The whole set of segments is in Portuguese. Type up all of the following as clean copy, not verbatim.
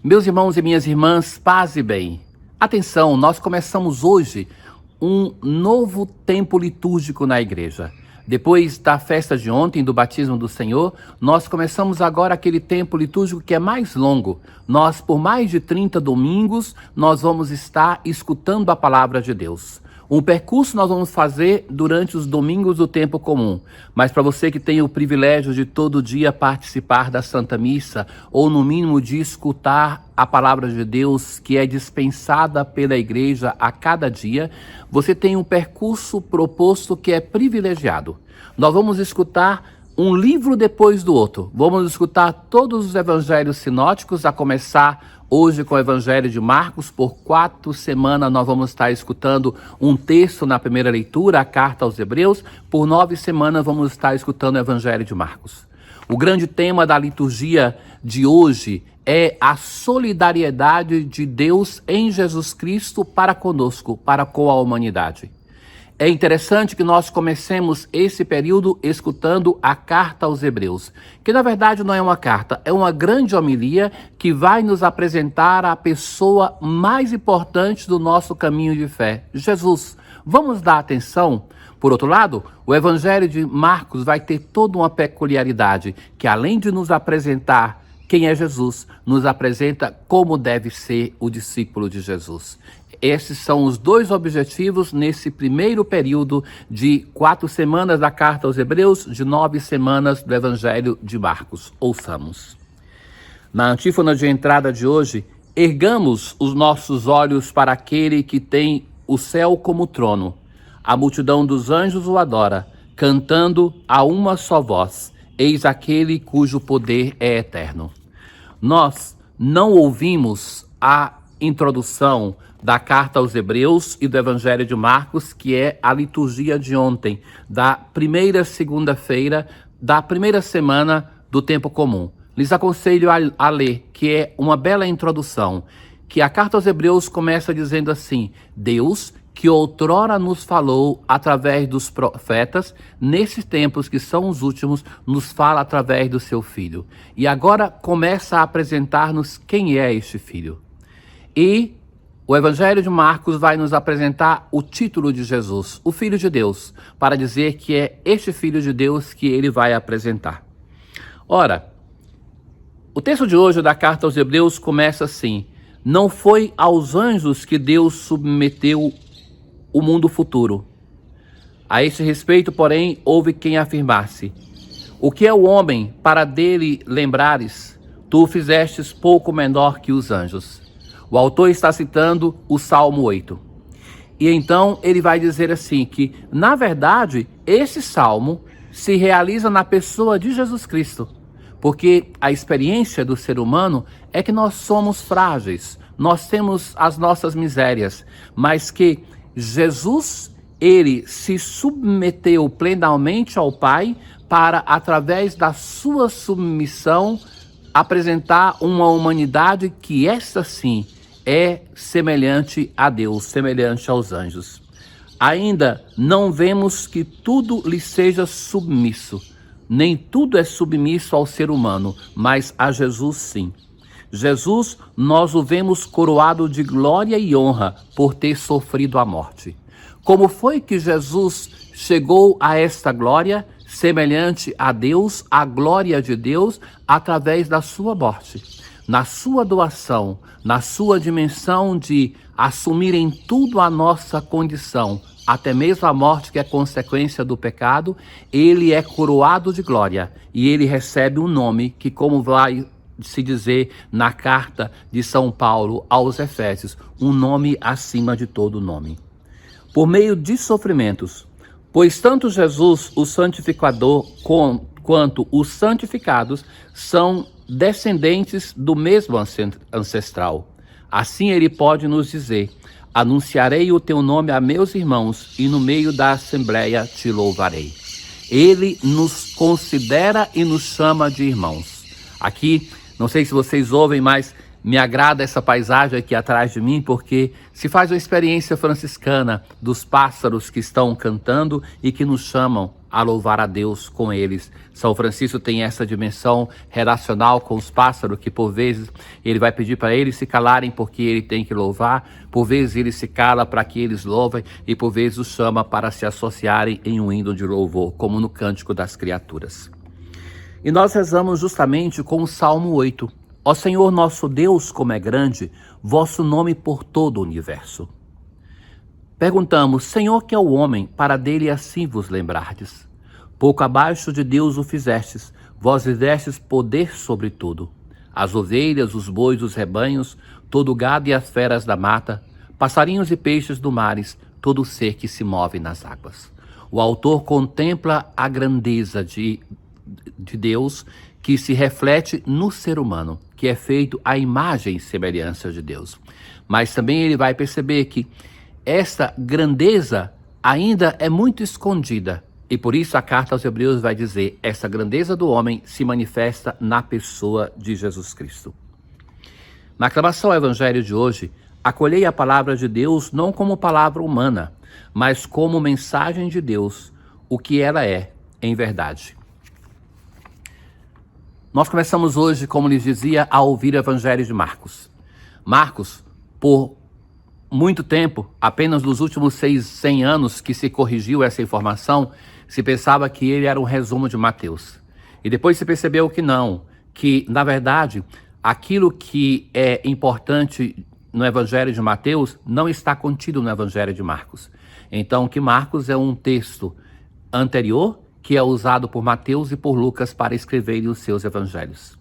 Meus irmãos e minhas irmãs, paz e bem. Atenção, nós começamos hoje um novo tempo litúrgico na igreja. Depois da festa de ontem, do batismo do Senhor, nós começamos agora aquele tempo litúrgico que é mais longo. Nós, por mais de 30 domingos, nós vamos estar escutando a palavra de Deus. Um percurso nós vamos fazer durante os domingos do tempo comum, mas para você que tem o privilégio de todo dia participar da Santa Missa, ou no mínimo de escutar a palavra de Deus que é dispensada pela igreja a cada dia, você tem um percurso proposto que é privilegiado. Nós vamos escutar um livro depois do outro. Vamos escutar todos os evangelhos sinóticos, a começar hoje com o Evangelho de Marcos. Por 4 semanas nós vamos estar escutando um texto na primeira leitura, a carta aos Hebreus. Por 9 semanas vamos estar escutando o Evangelho de Marcos. O grande tema da liturgia de hoje é a solidariedade de Deus em Jesus Cristo para conosco, para com a humanidade. É interessante que nós comecemos esse período escutando a carta aos Hebreus, que na verdade não é uma carta, é uma grande homilia que vai nos apresentar a pessoa mais importante do nosso caminho de fé, Jesus. Vamos dar atenção? Por outro lado, o Evangelho de Marcos vai ter toda uma peculiaridade, que além de nos apresentar quem é Jesus, nos apresenta como deve ser o discípulo de Jesus. Esses são os dois objetivos nesse primeiro período de 4 semanas da carta aos Hebreus, de 9 semanas do Evangelho de Marcos. Ouçamos. Na antífona de entrada de hoje, ergamos os nossos olhos para aquele que tem o céu como trono. A multidão dos anjos o adora, cantando a uma só voz: eis aquele cujo poder é eterno. Nós não ouvimos a introdução da carta aos Hebreus e do Evangelho de Marcos, que é a liturgia de ontem, da primeira segunda-feira, da primeira semana do tempo comum. Lhes aconselho a ler, que é uma bela introdução, que a carta aos Hebreus começa dizendo assim: Deus, que outrora nos falou através dos profetas, nesses tempos que são os últimos, nos fala através do seu Filho. E agora começa a apresentar-nos quem é este Filho. E o Evangelho de Marcos vai nos apresentar o título de Jesus, o Filho de Deus, para dizer que é este Filho de Deus que ele vai apresentar. Ora, o texto de hoje da carta aos Hebreus começa assim: não foi aos anjos que Deus submeteu o mundo futuro. A esse respeito, porém, houve quem afirmasse: o que é o homem para dele lembrares? Tu o fizestes pouco menor que os anjos. O autor está citando o Salmo 8. E então ele vai dizer assim que, na verdade, esse salmo se realiza na pessoa de Jesus Cristo. Porque a experiência do ser humano é que nós somos frágeis, nós temos as nossas misérias, mas que Jesus, ele se submeteu plenamente ao Pai para, através da sua submissão, apresentar uma humanidade que essa sim é semelhante a Deus, semelhante aos anjos. Ainda não vemos que tudo lhe seja submisso, nem tudo é submisso ao ser humano, mas a Jesus sim. Jesus, nós o vemos coroado de glória e honra por ter sofrido a morte. Como foi que Jesus chegou a esta glória, semelhante a Deus, a glória de Deus, através da sua morte? Na sua doação, na sua dimensão de assumir em tudo a nossa condição, até mesmo a morte que é consequência do pecado, ele é coroado de glória e ele recebe um nome que, como vai se dizer na carta de São Paulo aos Efésios, um nome acima de todo nome. Por meio de sofrimentos, pois tanto Jesus, o santificador, quanto os santificados são descendentes do mesmo ancestral. Assim ele pode nos dizer: anunciarei o teu nome a meus irmãos e no meio da assembleia te louvarei. Ele nos considera e nos chama de irmãos. Aqui, não sei se vocês ouvem, mas me agrada essa paisagem aqui atrás de mim, porque se faz uma experiência franciscana dos pássaros que estão cantando e que nos chamam a louvar a Deus com eles. São Francisco tem essa dimensão relacional com os pássaros, que por vezes ele vai pedir para eles se calarem porque ele tem que louvar, por vezes ele se cala para que eles louvem e por vezes os chama para se associarem em um hino de louvor, como no Cântico das Criaturas. E nós rezamos justamente com o Salmo 8. Ó Senhor nosso Deus, como é grande, vosso nome por todo o universo. Perguntamos, Senhor, que é o homem, para dele assim vos lembrardes. Pouco abaixo de Deus o fizestes, vós lhe destes poder sobre tudo. As ovelhas, os bois, os rebanhos, todo o gado e as feras da mata, passarinhos e peixes do mares, todo o ser que se move nas águas. O autor contempla a grandeza de Deus que se reflete no ser humano, que é feito à imagem e semelhança de Deus. Mas também ele vai perceber que essa grandeza ainda é muito escondida. E por isso a carta aos Hebreus vai dizer, essa grandeza do homem se manifesta na pessoa de Jesus Cristo. Na aclamação ao Evangelho de hoje, acolhei a palavra de Deus não como palavra humana, mas como mensagem de Deus, o que ela é em verdade. Nós começamos hoje, como lhes dizia, a ouvir o Evangelho de Marcos. Marcos, por muito tempo, apenas nos últimos 100 anos que se corrigiu essa informação, se pensava que ele era um resumo de Mateus. E depois se percebeu que não, que na verdade aquilo que é importante no Evangelho de Mateus não está contido no Evangelho de Marcos. Então que Marcos é um texto anterior que é usado por Mateus e por Lucas para escreverem os seus evangelhos.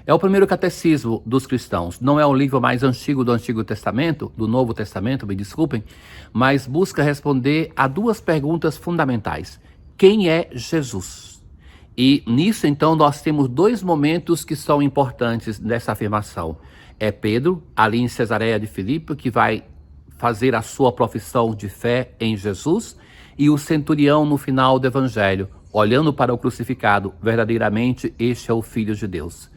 É o primeiro catecismo dos cristãos. Não é o livro mais antigo do Antigo Testamento, do Novo Testamento, me desculpem, mas busca responder a duas perguntas fundamentais. Quem é Jesus? E nisso, então, nós temos dois momentos que são importantes nessa afirmação. É Pedro, ali em Cesareia de Filipe, que vai fazer a sua profissão de fé em Jesus, e o centurião no final do Evangelho, olhando para o crucificado, verdadeiramente este é o Filho de Deus.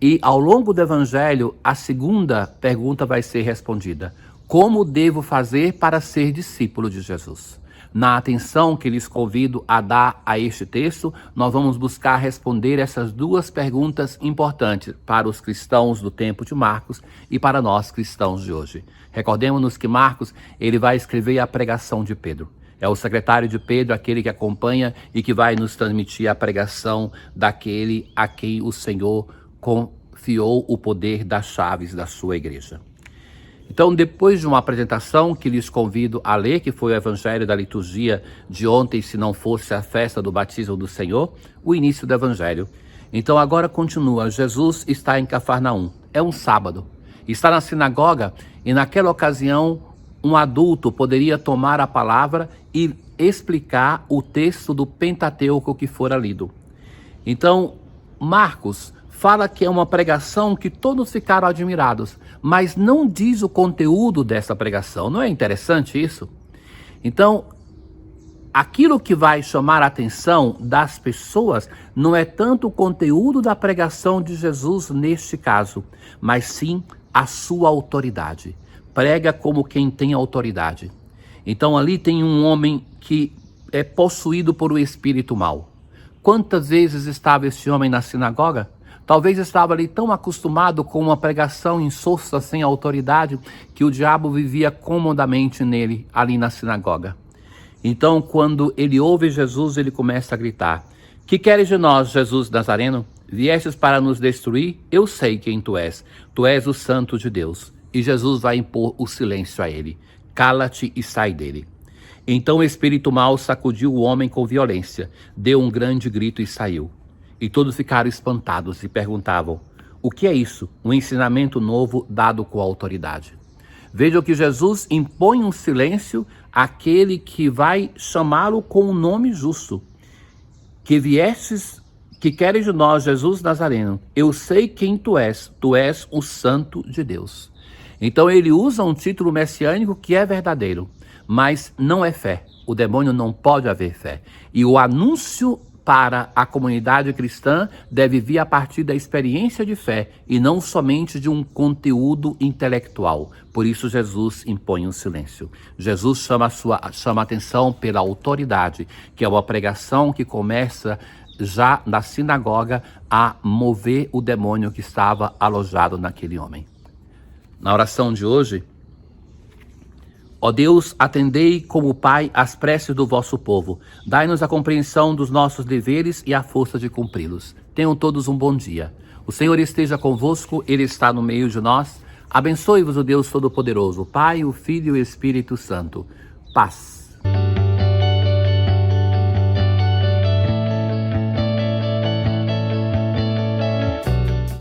E ao longo do Evangelho, a segunda pergunta vai ser respondida. Como devo fazer para ser discípulo de Jesus? Na atenção que lhes convido a dar a este texto, nós vamos buscar responder essas duas perguntas importantes para os cristãos do tempo de Marcos e para nós cristãos de hoje. Recordemos-nos que Marcos ele vai escrever a pregação de Pedro. É o secretário de Pedro, aquele que acompanha e que vai nos transmitir a pregação daquele a quem o Senhor confiou o poder das chaves da sua igreja. Então, depois de uma apresentação que lhes convido a ler, que foi o Evangelho da liturgia de ontem, se não fosse a festa do batismo do Senhor, o início do Evangelho. Então, agora continua. Jesus está em Cafarnaum. É um sábado. Está na sinagoga e naquela ocasião um adulto poderia tomar a palavra e explicar o texto do Pentateuco que fora lido. Então, Marcos fala que é uma pregação que todos ficaram admirados, mas não diz o conteúdo dessa pregação. Não é interessante isso? Então, aquilo que vai chamar a atenção das pessoas não é tanto o conteúdo da pregação de Jesus neste caso, mas sim a sua autoridade. Prega como quem tem autoridade. Então ali tem um homem que é possuído por um espírito mau. Quantas vezes estava esse homem na sinagoga? Talvez estava ali tão acostumado com uma pregação insossa, sem autoridade, que o diabo vivia comodamente nele, ali na sinagoga. Então, quando ele ouve Jesus, ele começa a gritar: Que queres de nós, Jesus Nazareno? Viestes para nos destruir? Eu sei quem tu és o Santo de Deus. E Jesus vai impor o silêncio a ele. Cala-te e sai dele. Então o espírito mau sacudiu o homem com violência, deu um grande grito e saiu. E todos ficaram espantados e perguntavam: o que é isso? Um ensinamento novo dado com autoridade. Vejam que Jesus impõe um silêncio àquele que vai chamá-lo com um nome justo. Que queres de nós, Jesus Nazareno? Eu sei quem tu és o Santo de Deus. Então ele usa um título messiânico que é verdadeiro, mas não é fé. O demônio não pode haver fé. E o anúncio para a comunidade cristã deve vir a partir da experiência de fé e não somente de um conteúdo intelectual. Por isso Jesus impõe um silêncio. Jesus chama a atenção pela autoridade, que é uma pregação que começa já na sinagoga a mover o demônio que estava alojado naquele homem. Na oração de hoje, ó Deus, atendei como Pai as preces do vosso povo. Dai-nos a compreensão dos nossos deveres e a força de cumpri-los. Tenham todos um bom dia. O Senhor esteja convosco, Ele está no meio de nós. Abençoe-vos o Deus Todo-Poderoso, o Pai, o Filho e o Espírito Santo. Paz.